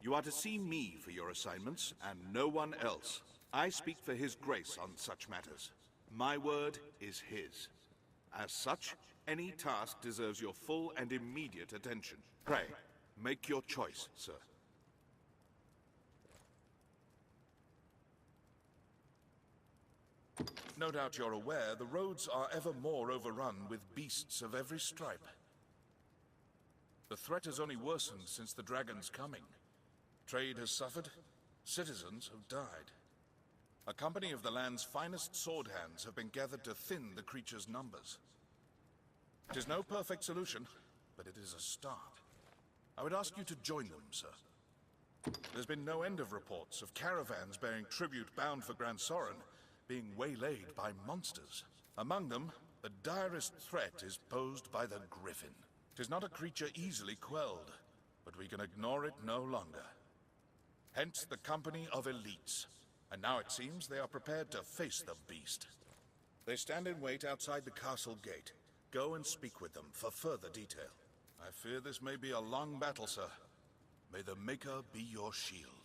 You are to see me for your assignments, and no one else. I speak for His Grace on such matters. My word is his. As such, any task deserves your full and immediate attention. Pray, make your choice, sir. No doubt you're aware the roads are ever more overrun with beasts of every stripe. The threat has only worsened since the dragon's coming. Trade has suffered, citizens have died. A company of the land's finest sword hands have been gathered to thin the creature's numbers. It is no perfect solution, but it is a start. I would ask you to join them, sir. There's been no end of reports of caravans bearing tribute bound for Grand Soren being waylaid by monsters. Among them, the direst threat is posed by the Gryphon. It is not a creature easily quelled, but we can ignore it no longer. Hence the company of elites. And now it seems they are prepared to face the beast. They stand in wait outside the castle gate. Go and speak with them for further detail. I fear this may be a long battle, sir. May the Maker be your shield.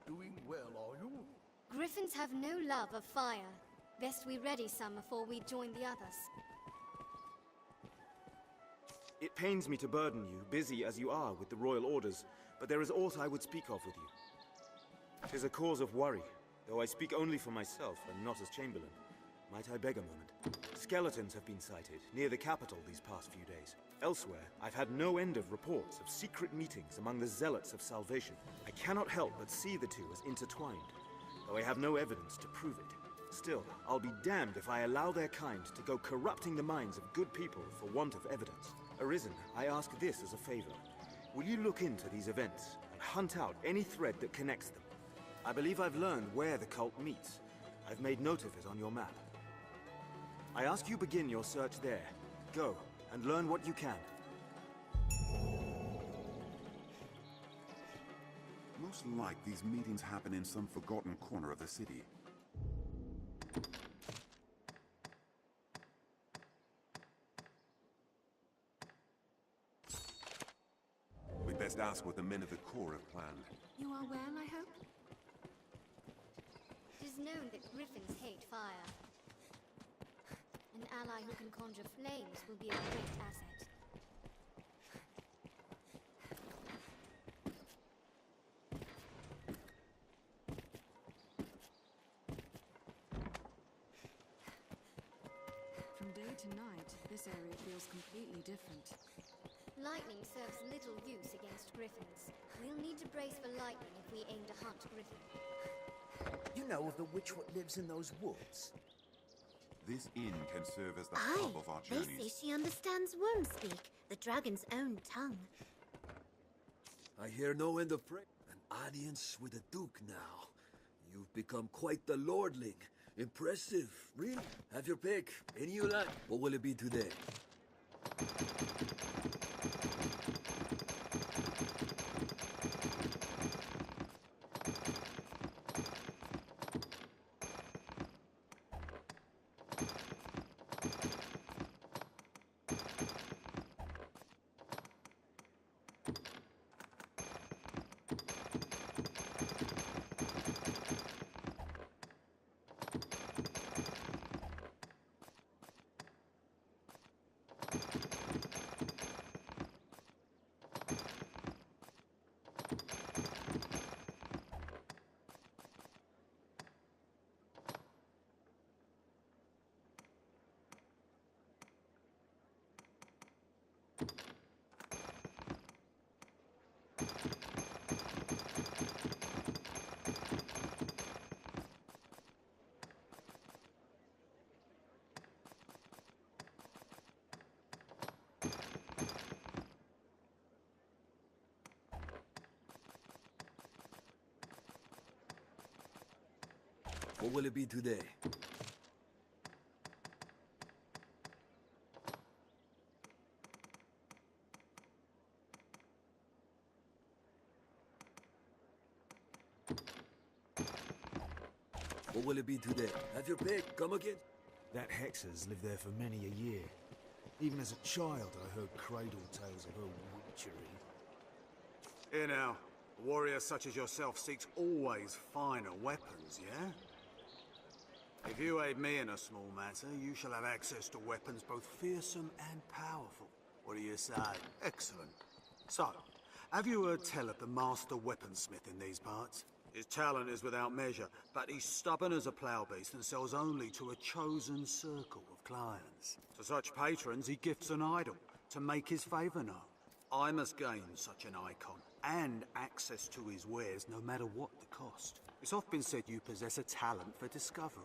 Doing well, are you? Griffins have no love of fire. Best we ready some before we join the others. It pains me to burden you, busy as you are with the royal orders, but there is aught I would speak of with you. 'Tis a cause of worry, though I speak only for myself and not as Chamberlain. Might I beg a moment? Skeletons have been sighted near the capital these past few days. Elsewhere, I've had no end of reports of secret meetings among the Zealots of Salvation. I cannot help but see the two as intertwined, though I have no evidence to prove it. Still, I'll be damned if I allow their kind to go corrupting the minds of good people for want of evidence. Arisen, I ask this as a favor. Will you look into these events and hunt out any thread that connects them? I believe I've learned where the cult meets. I've made note of it on your map. I ask you begin your search there. Go, and learn what you can. Most like these meetings happen in some forgotten corner of the city. We'd best ask what the men of the Corps have planned. You are well, I hope? It is known that Griffins hate fire. An ally who can conjure flames will be a great asset. From day to night, this area feels completely different. Lightning serves little use against griffins. We'll need to brace for lightning if we aim to hunt Gryphon. You know of the witch what lives in those woods? This inn can serve as the hub of our journeys. They say she understands worm speak, the dragon's own tongue. I hear no end of praise. An audience with a duke now. You've become quite the lordling. Impressive, really. Have your pick. Any you like. What will it be today? What will it be today? What will it be today? Have your pick. Come again. That Hexer's lived there for many a year. Even as a child, I heard cradle tales of her witchery. Here now, a warrior such as yourself seeks always finer weapons, yeah? If you aid me in a small matter, you shall have access to weapons both fearsome and powerful. What do you say? Excellent. So, have you heard tell of the master weaponsmith in these parts? His talent is without measure, but he's stubborn as a plough beast and sells only to a chosen circle of clients. To such patrons, he gifts an idol to make his favour known. I must gain such an icon and access to his wares no matter what the cost. It's often been said you possess a talent for discovery.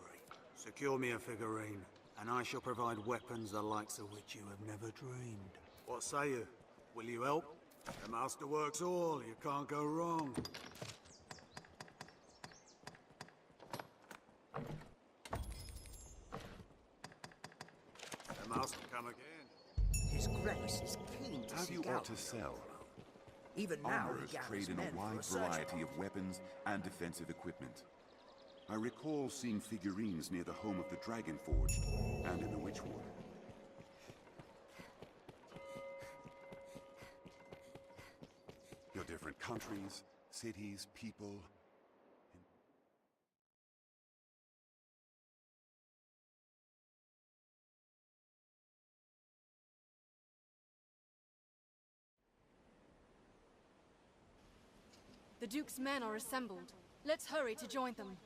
Secure me a figurine, and I shall provide weapons the likes of which you have never dreamed. What say you? Will you help? The master works all, you can't go wrong. The master come again. His grace is keen to Have seek you out aught to sell? Even now, Armorers he gathers trade in men a for wide search variety party. of weapons and defensive equipment. I recall seeing figurines near the home of the Dragon Forged and in the Witchwood. Your different countries, cities, people. The Duke's men are assembled. Let's hurry to join them.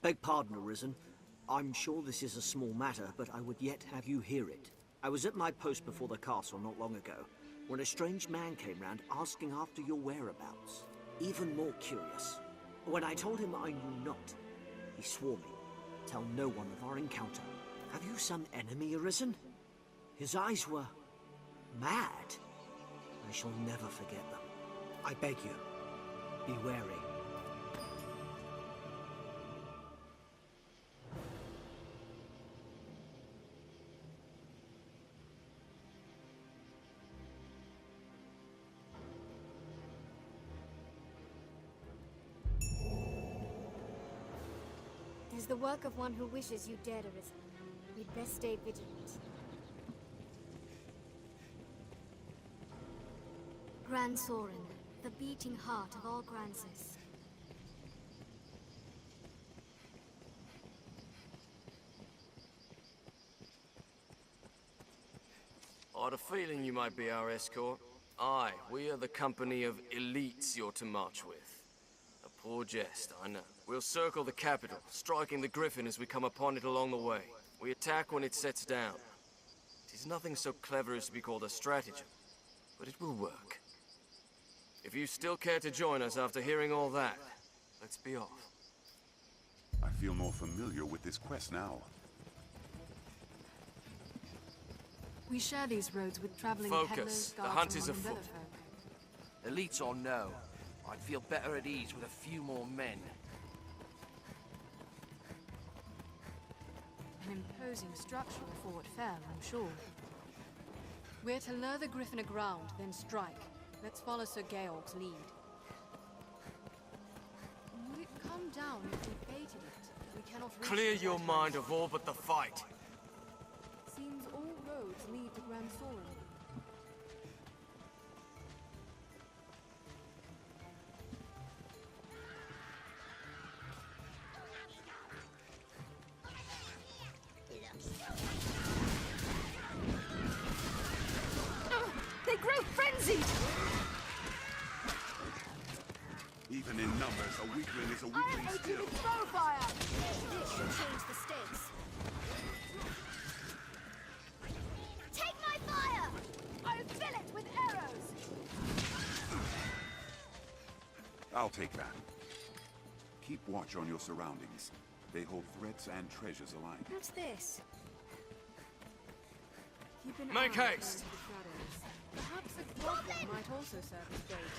Beg pardon, Arisen. I'm sure this is a small matter, but I would yet have you hear it. I was at my post before the castle not long ago, when a strange man came round asking after your whereabouts. Even more curious. When I told him I knew not, he swore me, tell no one of our encounter. Have you some enemy, Arisen? His eyes were mad. I shall never forget them. I beg you, be wary. It is the work of one who wishes you dead, Arisen. We'd best stay vigilant. Grand Sorin, the beating heart of all Grances. I had a feeling you might be our escort. Aye, we are the company of elites you're to march with. A poor jest, I know. We'll circle the capital, striking the Gryphon as we come upon it along the way. We attack when it sets down. It is nothing so clever as to be called a stratagem, but it will work. If you still care to join us after hearing all that, let's be off. I feel more familiar with this quest now. We share these roads with traveling Focus. peddlers, The hunt is guardsmen, and afoot. folk. Elites or no, I'd feel better at ease with a few more men. An imposing structure before it fell, I'm sure. We're to lure the Gryphon aground, then strike. Let's follow Sir Georg's lead. Would it come down if we baited it? We cannot reach Clear it your without mind help. of all but the fight. Seems all roads lead to Grand Sorin. They grow frenzied! Even in numbers, a weakling is a I am weakling aching still. with bow fire! This should change the stakes. Take my fire! I fill it with arrows! I'll take that. Keep watch on your surroundings. They hold threats and treasures alike. What's this? Keep an Make eye haste! on the shadows. Perhaps a goblin might also serve as bait.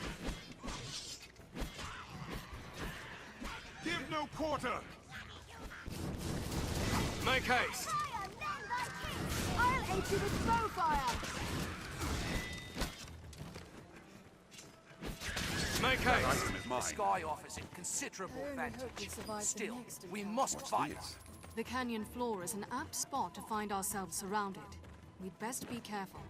Give no quarter! Make haste! Fire, men like him! I'll aid you with bow fire! Make haste! The sky offers it considerable I only hope we advantage. survive the Still, next we encounter. must fight. The canyon floor is an apt spot to find ourselves surrounded. We'd best be careful.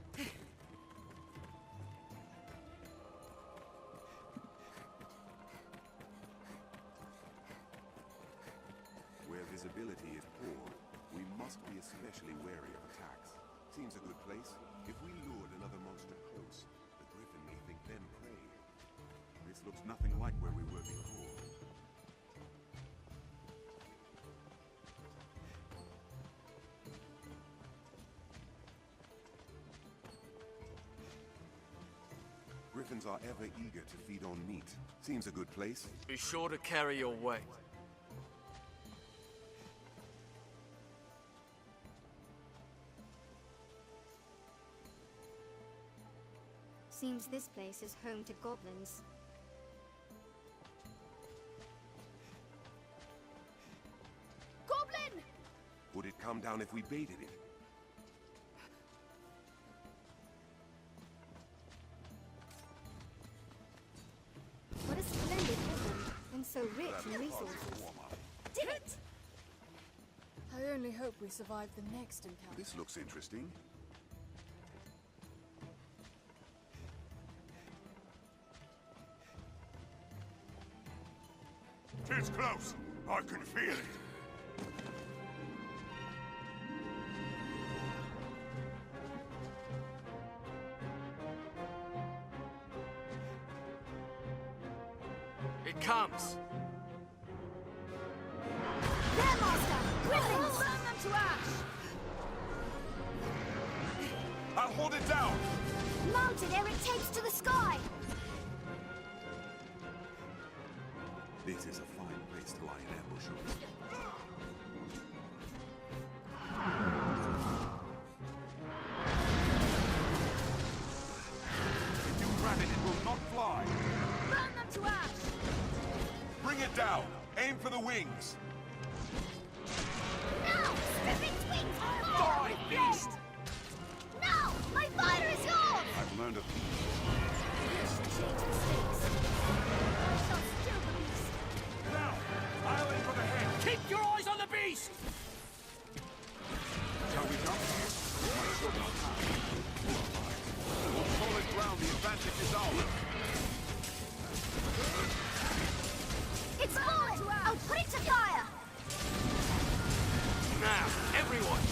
Where visibility is poor, we must be especially wary of attacks. Seems a good place. If we lured another monster close, the Gryphon may think them prey. This looks nothing like where we were before. Gryphons are ever eager to feed on meat. Seems a good place. Be sure to carry your weight. Seems this place is home to goblins. Goblin! Would it come down if we baited it? What a splendid woodland, and so rich in resources. Did it! I only hope we survive the next encounter. This looks interesting. It's close. I can feel it. It comes! There, Master! Griffins! Burn them to ash! I'll hold it down! Mount it ere it takes to the sky! This is a fine place to lie in ambush. If you grab it, it will not fly. Burn them to ash! Bring it down. Aim for the wings. Now! Stripping wings! Die, beast! Now! My fire is yours! I've learned a Yes, change the stakes. I shall still the beast. Now, I'll aim for the head. Keep your eyes on the beast! Shall we jump? On solid ground, the advantage is ours. It's fallen! I'll put it to fire! Now, everyone!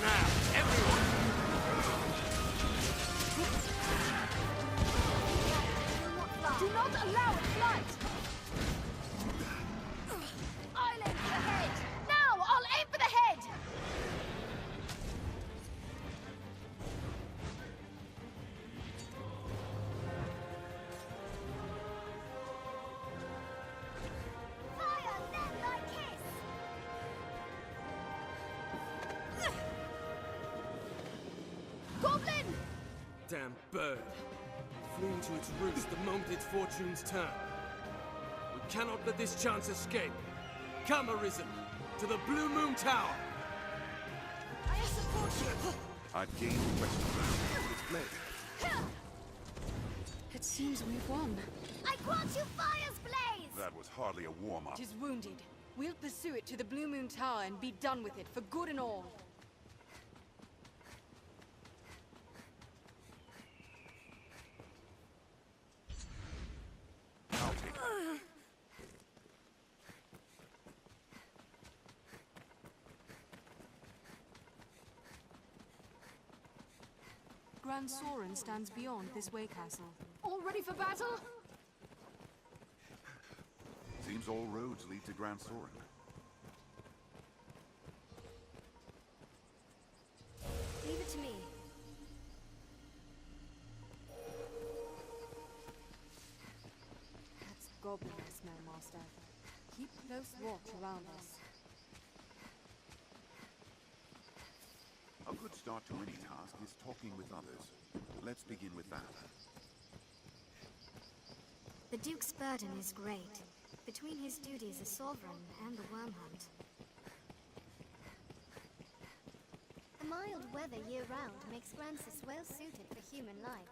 Now, everyone! Do not allow it flight! I'll aim for the head! Now! I'll aim for the head! Fire! Then thy kiss! Goblin! Damn bird. Fleeing to its roots the moment its fortunes turn. We cannot let this chance escape. Come, Arisen, to the Blue Moon Tower! I support you! I've gained question ground. It's fled. It seems we've won. I grant you fire's blaze! That was hardly a warm-up. It is wounded. We'll pursue it to the Blue Moon Tower and be done with it for good and all. I'll take it. Grand Soren stands beyond this way castle. All ready for battle? Seems all roads lead to Grand Soren. Leave it to me. That's goblin smell, Master. Keep close watch around us. start to any task is talking with others. Let's begin with that. The Duke's burden is great, between his duties as sovereign and the worm hunt. The mild weather year-round makes Grancis well suited for human life.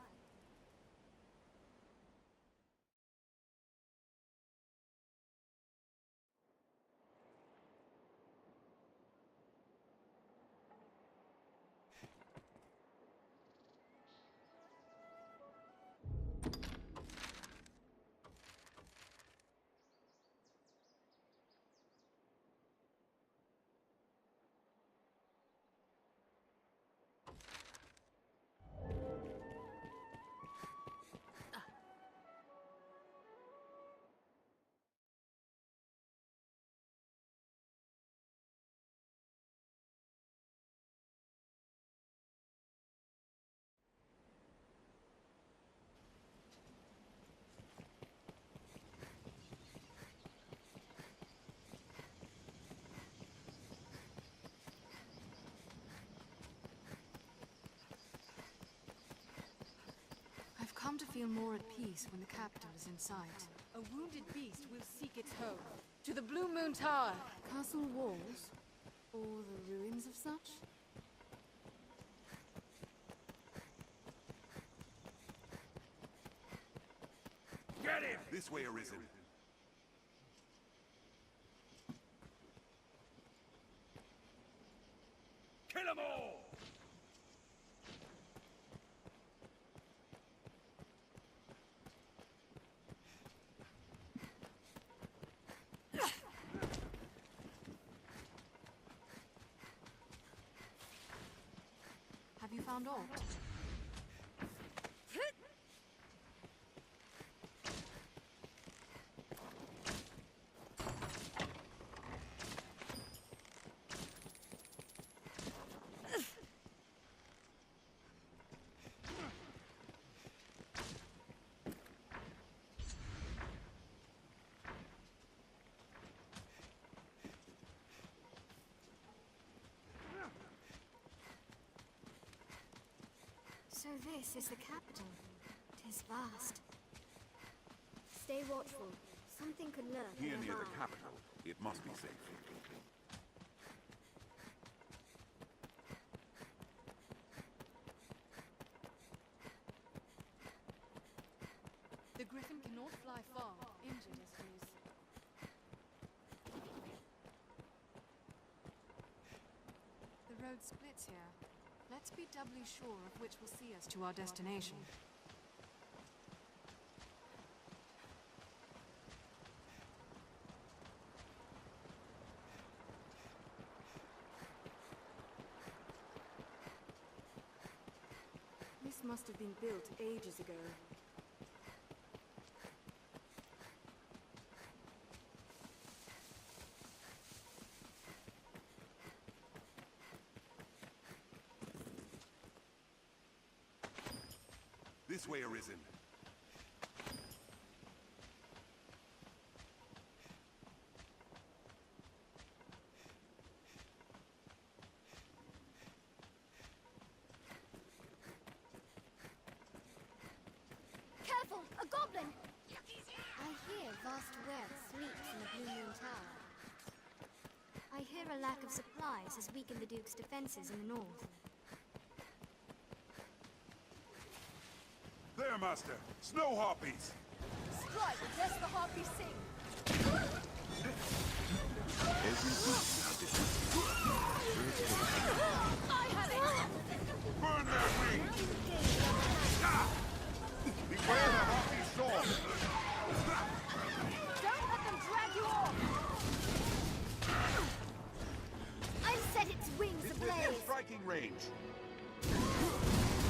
I've come to feel more at peace when the capital is in sight. A wounded beast will seek its home. To the Blue Moon Tower. Castle walls? Or the ruins of such? Get him! This way, Arisen. Kill them all! Have you found aught? So this is the capital. 'Tis vast. Stay watchful. Something could lurk Here near nearby. the capital, it must be safe. The Gryphon cannot fly far, injured as it is. The road splits here. Let's be doubly sure of which will see us to our destination. This must have been built ages ago. This way, Arisen. Careful! A goblin! I hear vast wealth sweeps from the Blue Moon Tower. I hear a lack of supplies has weakened the Duke's defenses in the north. There, Master! Snow harpies! Strike! Lest the harpy sing! I had it! Burn their wings! Ah! Beware the harpy sword! Don't let them drag you off! I've set its wings It's ablaze! within striking range!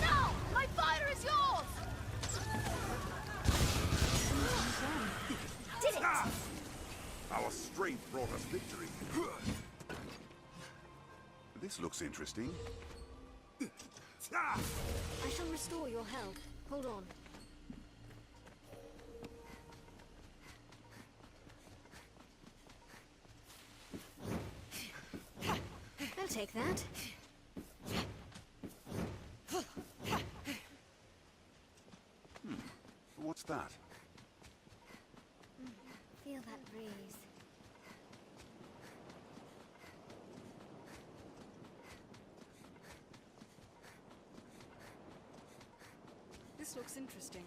Now! My fire is yours! Did it! Ah! Our strength brought us victory. This looks interesting. Ah! I shall restore your help. Hold on. I'll take that. What's that? Feel that breeze. This looks interesting.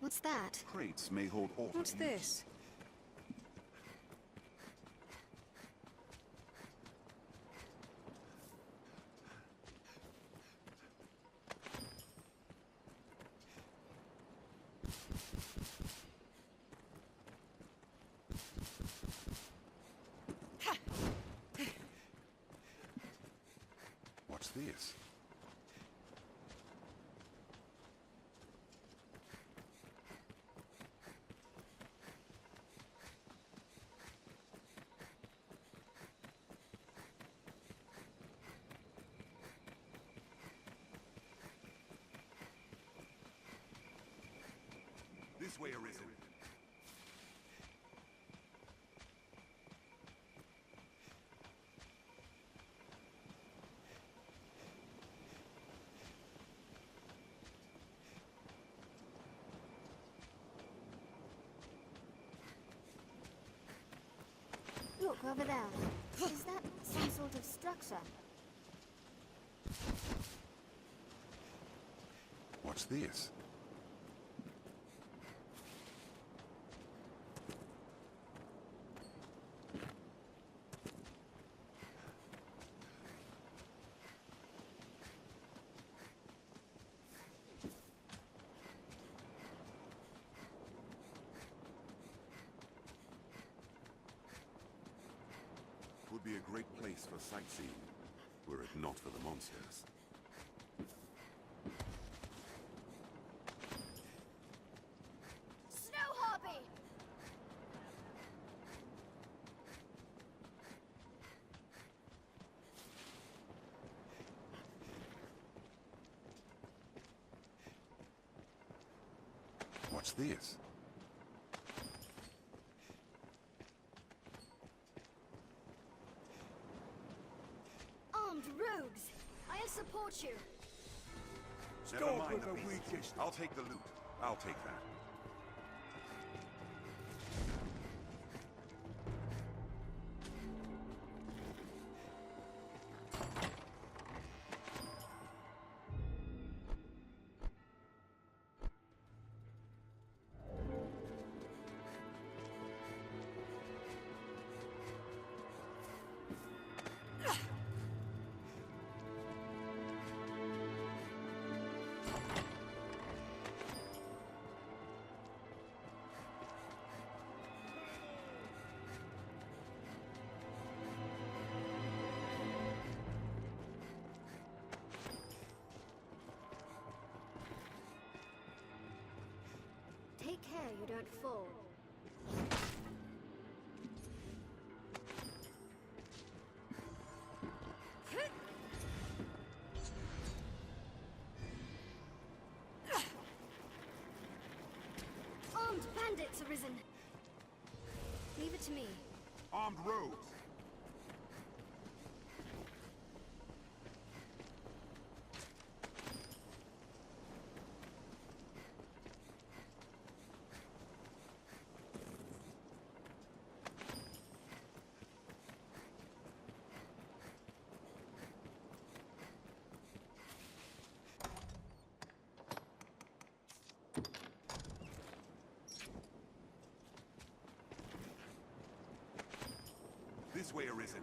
What's that? Crates may hold all. What's this? What's this? This way, Arisen. Look, over there. Is that some sort of structure? What's this? Would be a great place for sightseeing, were it not for the monsters. Snow Harpy! What's this? Armed rogues! I'll support you. Never mind the beast. I'll take the loot. I'll take that. Take care you don't fall. Armed bandits arisen. Leave it to me. Armed rogues! This way, Arisen.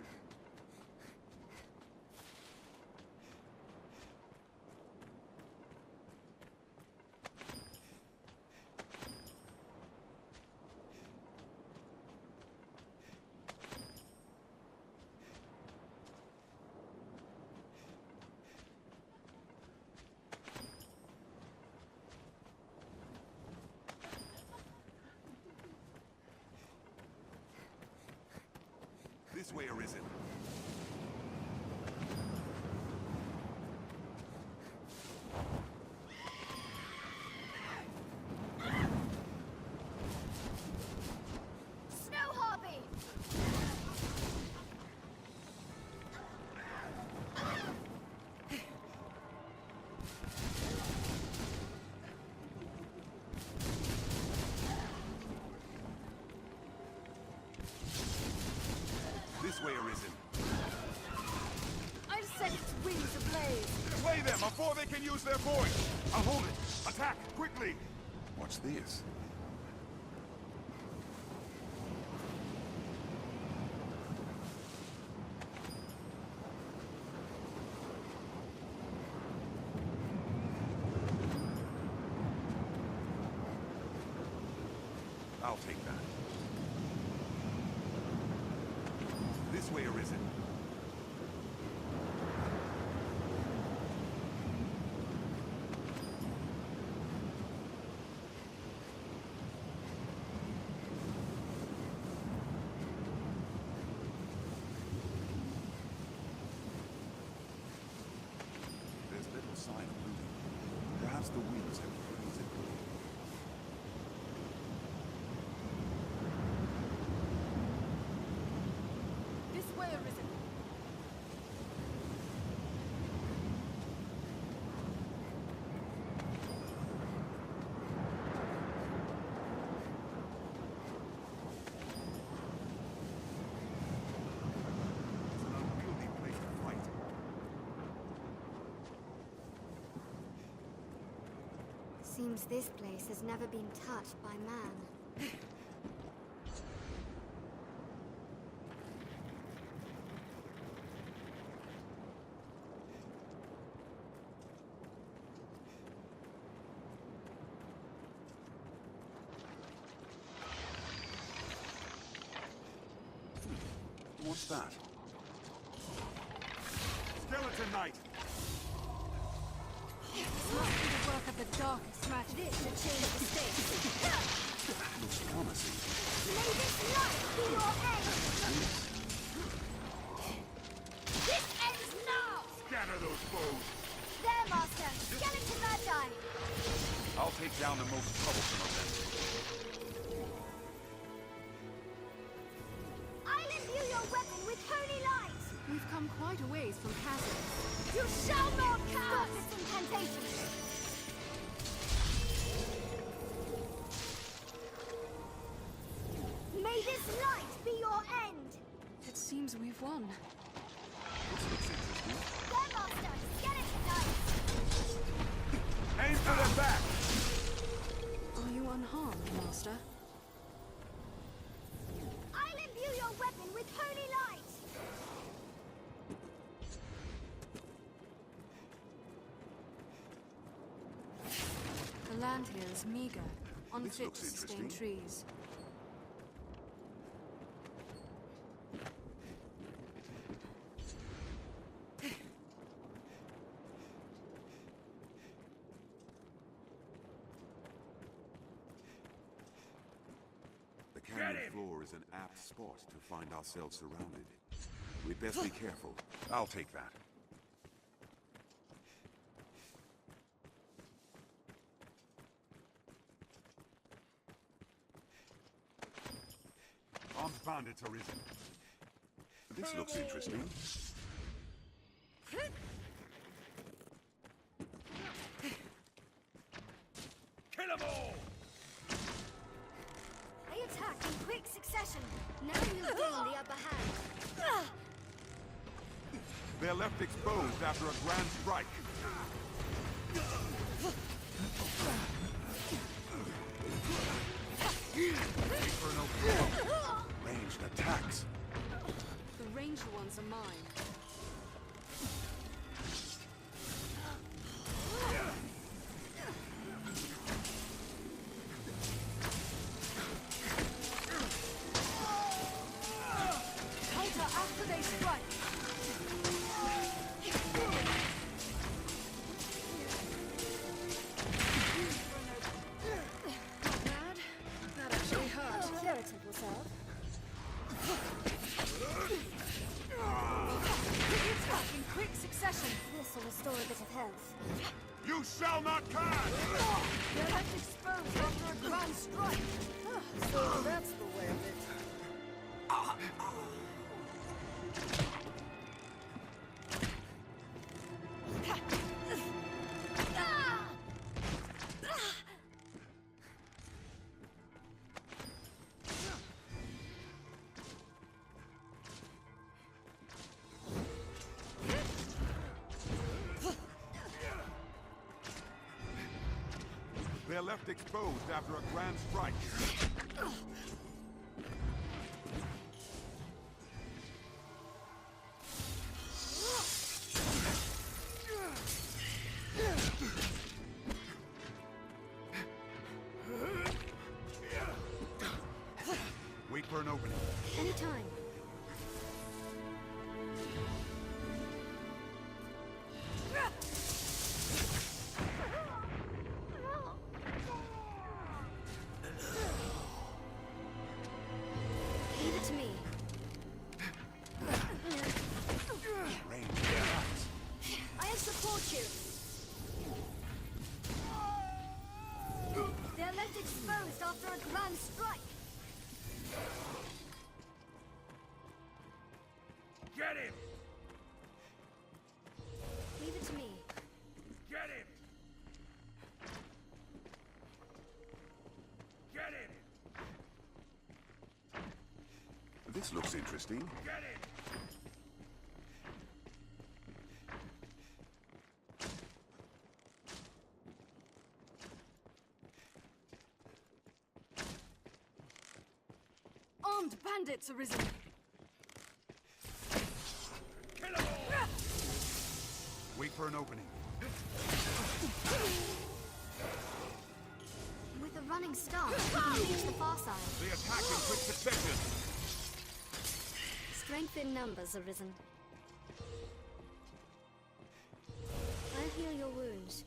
This way, Arisen. Snow Harvey! This way, Arisen. I've set its wings ablaze. Slay them before they can use their voice! I'll hold it! Attack, quickly! What's this? I'll take that. This way, Arisen. There's little sign of looting. Perhaps the winds have frozen it. This way, Arisen. It's an unwieldy place to fight. Seems this place has never been touched by man. What's that? Skeleton Knight! This must be the work of the darkest magic. This will change the state. Looks promising. May this light be your end! This ends now! Scatter those foes! There, Master! Skeleton Magi! I'll take down the most troublesome of them. I'll imbue your weapon with holy light! We've come quite a ways from Chasm. You shall not stop its incantation! May this light be your end! It seems we've won. This looks interesting. There, Master! Skeleton Knight! Aim for their back! Are you unharmed, Master? I'll imbue your weapon with holy light! The land here is meager, unfit looks to sustain interesting. trees. The canyon floor is an apt spot to find ourselves surrounded. We'd best be careful. I'll take that. Armed bandits arisen. This looks interesting. Kill 'em all! They attack in quick succession. Now we'll gain the upper hand. They're left exposed after a grand strike. Ranged attacks. ruins are mine. Counter after they strike. Not bad. That actually hurt. Curative will serve. Attack in quick succession. This will restore a bit of health. You shall not pass! They're left exposed after a grand strike. So that's the way of it. They're left exposed after a grand strike. Wait for an opening. Anytime. Leave it to me. I support you. They're left exposed after a grand strike. Get him! Leave it to me. Get him! Get him! This looks interesting. Get him! Armed bandits arisen. Kill 'em all! Wait for an opening. With a running start, we can reach the far side. They attack in quick succession. Strength in numbers, Arisen. I'll heal your wounds.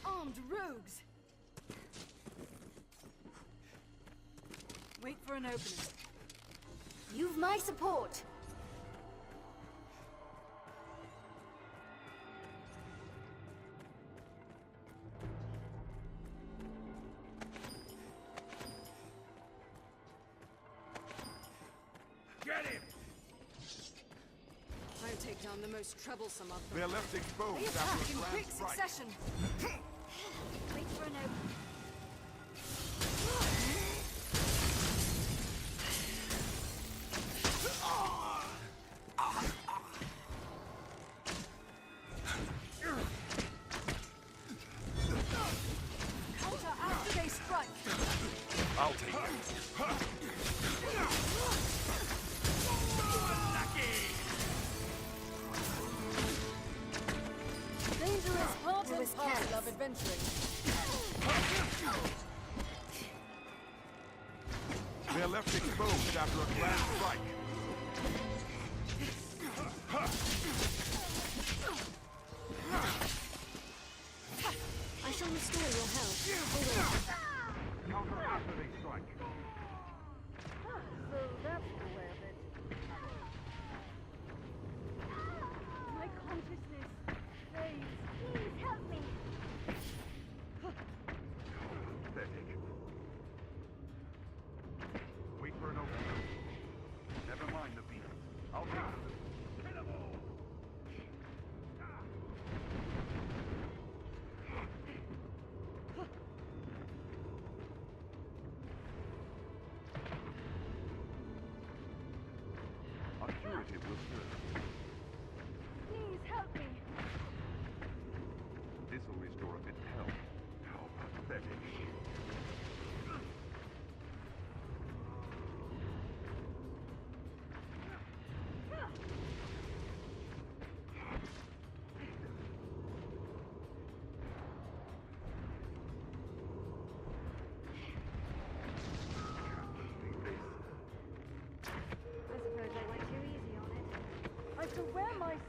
Armed rogues. Wait for an opening. You've my support. Get him! I'll take down the most troublesome of them. They're left exposed They attack after in a grand quick strike. succession. Wait for an opening. Counter after they strike. I'll take it. Danger is part and Risk parcel counts. of adventuring. They're left exposed after a grand strike. I shall restore your health. Counter after they strike. So that's the way of it. My consciousness fades. Please help me. Pathetic. Wait for an opening. Never mind the beast. I'll take them. Kill them all.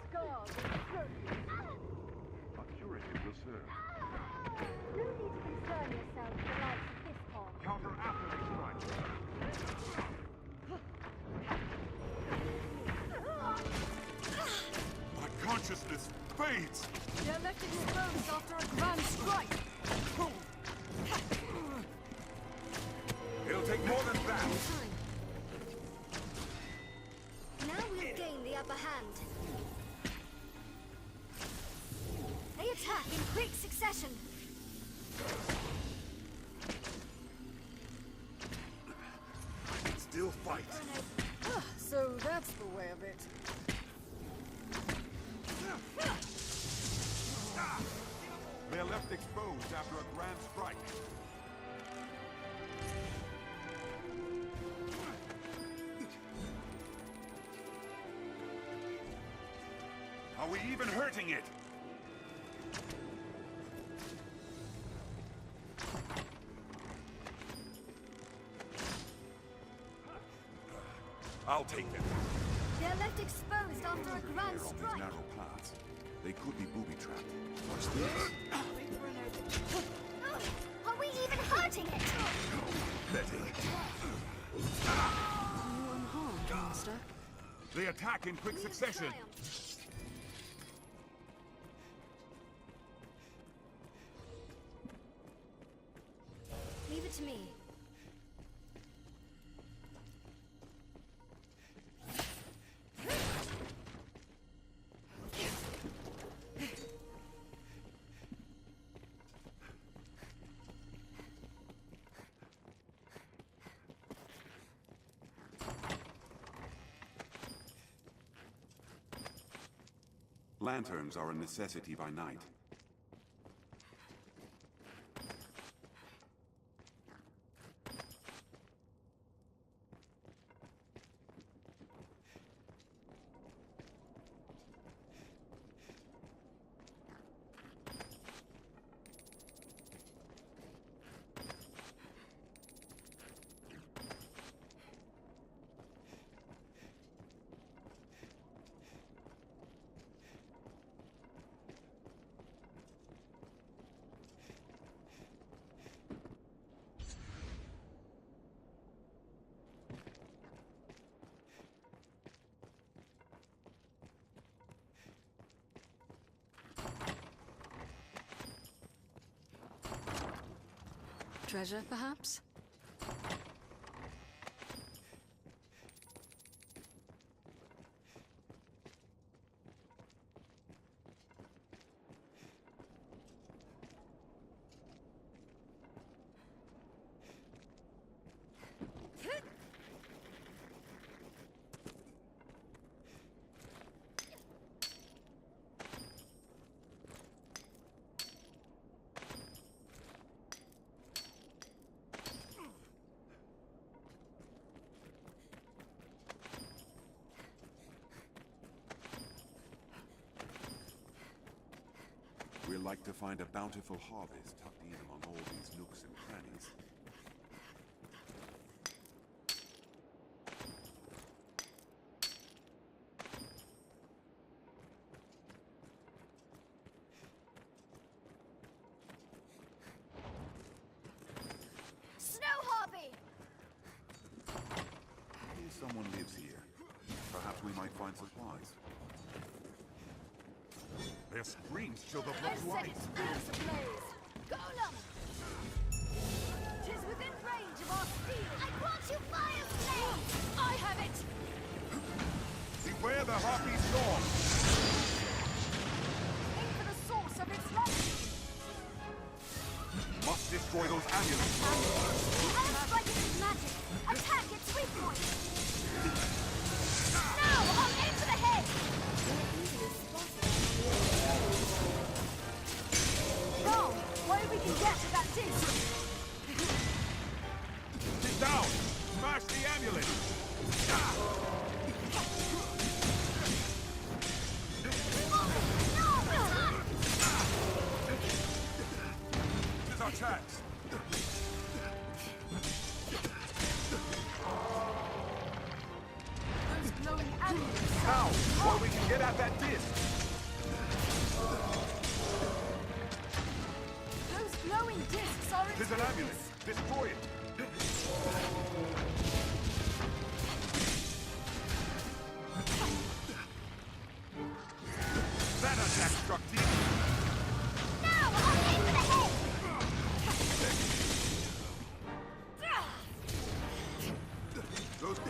scars will serve you. A curative will serve. No need to concern yourself with the likes of this pond. Counter after they strike. My consciousness fades! They're left exposed after a grand strike. It'll take more than that! Now we'll gain the upper hand. They attack in quick succession. Still fight. So that's the way of it. They're left exposed after a grand strike. Are we even hurting it? I'll take them. They're left exposed after a grand They're on these strike. narrow paths. They could be booby-trapped. Watch this. Are we even hurting it? Betty. You unharmed, Master. They attack in quick succession. Leave it to me. Lanterns are a necessity by night. Treasure, perhaps? We'll like to find a bountiful harvest tucked in among all these nooks and crannies. Snow Harpy! Maybe someone lives here. Perhaps we might find supplies. Their screams show the blood Set light. its wheels ablaze! Golem! 'Tis within range of our steel! I want you fire flame! I have it! Beware the harpy storm! Aim for the source of its light! Must destroy those amulets! I'll strike it with magic! Attack its weak point! Now! I'll aim for the head! Now, why we can get to that disc! Get down! Smash the amulet! This is our chance!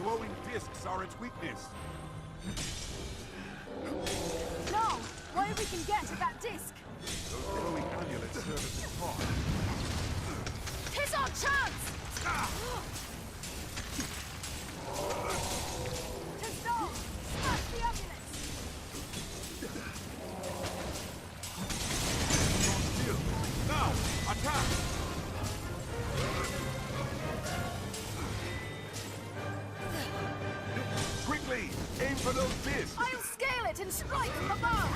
glowing discs are its weakness. Now, why we can get to that disc! Those glowing amulets serve as a prod. Tis our chance! To stop! Smash the amulets! Stand still. Now, attack! Quickly, aim for those discs! I'll scale it and strike from above!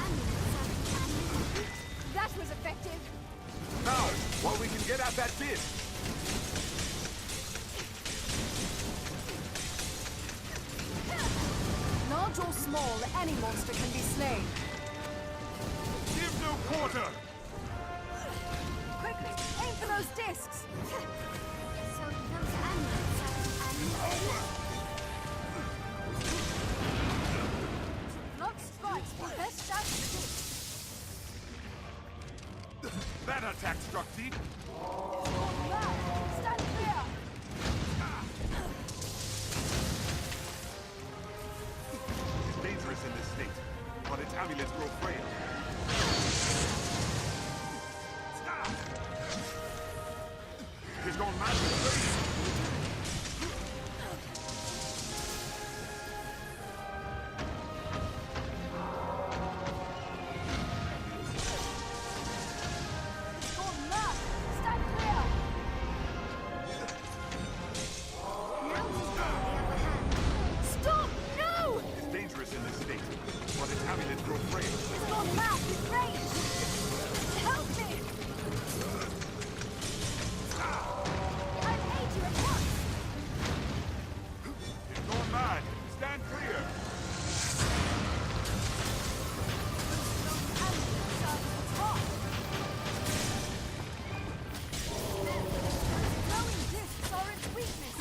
That was effective. Now, while we can get at that disc! Large or small, any monster can be slain. Give no quarter! Quickly, aim for those discs! So those amulets are Not strikes, best out the disc. That attack struck deep! Now, stand clear! It's dangerous in this state, but its amulets grow frail. He's gone mad with rage! It's gone mad! Stand clear! now he's got the upper hand. Stop! No! It's dangerous in this state, but its amulets grow frail. It's gone mad with rage! Help me! I'll aid you at once! It's gone mad! Stand clear! Amulets are at the top! Glowing discs are its weakness!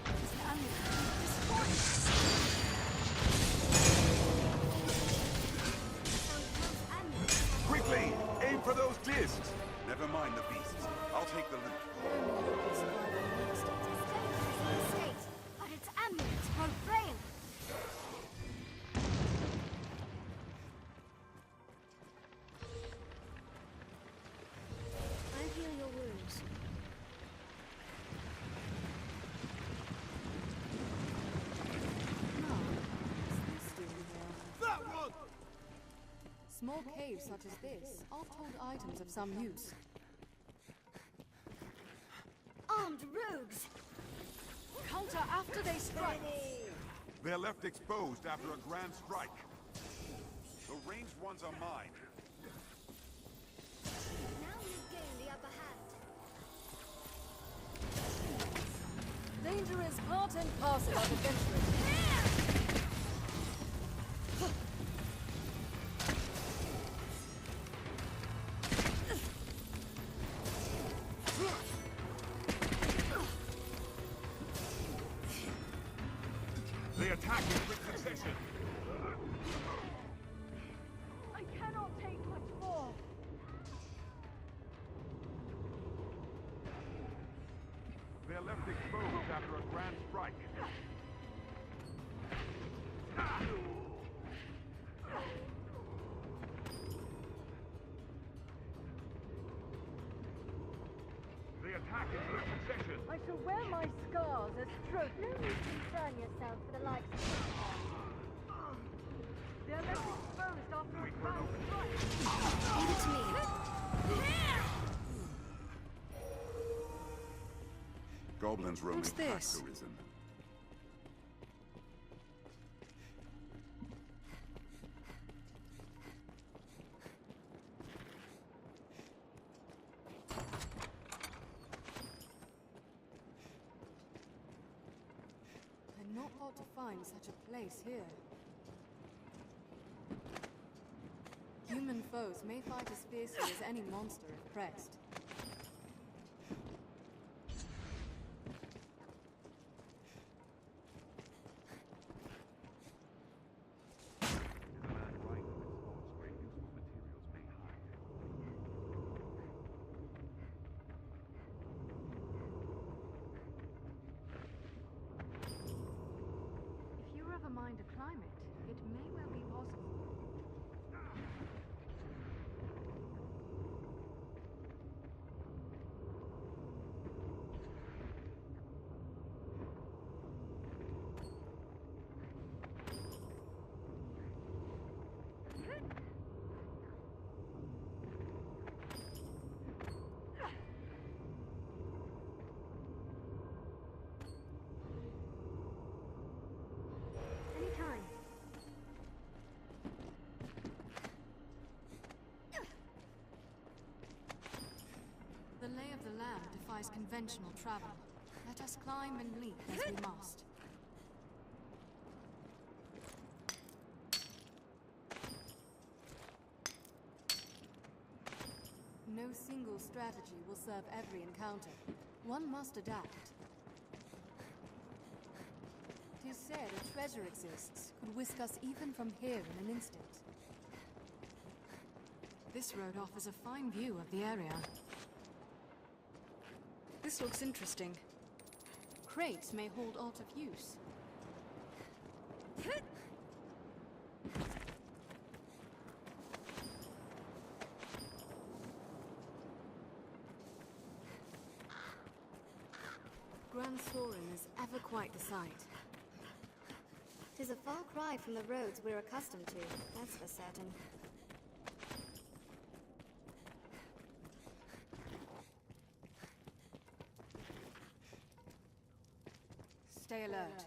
This amulet is destroyed! So those amulets Quickly, aim for those discs! Never mind the beasts. I'll take the loot. state, but its amulets grow frail. I heal your wounds. No. Is this doing here? That one! Small caves such as this all hold items of some use. Armed rogues! Counter after they strike! They're left exposed after a grand strike. The ranged ones are mine. Now you gain the upper hand. Danger is part and parcel of adventuring. They attack in quick succession. I cannot take much more! They're left exposed after a grand strike. They attack in quick succession. I shall wear my scars as trophies. No need to concern yourself for the likes of They're left exposed after a Wait for an grand opening. strike. Leave it to me. Goblins roaming What's past this? Arisen. I'd not thought to find such a place here. Human foes may fight as fiercely as any monster if pressed. climate, it may well be possible. Anytime. The lay of the land defies conventional travel. Let us climb and leap as we must. No single strategy will serve every encounter. One must adapt. Tis said a treasure exists, could whisk us even from here in an instant. This road offers a fine view of the area. This looks interesting. Crates may hold alt of use. Grand Sorin is ever quite the sight. 'Tis a far cry from the roads we're accustomed to, that's for certain. Stay alert.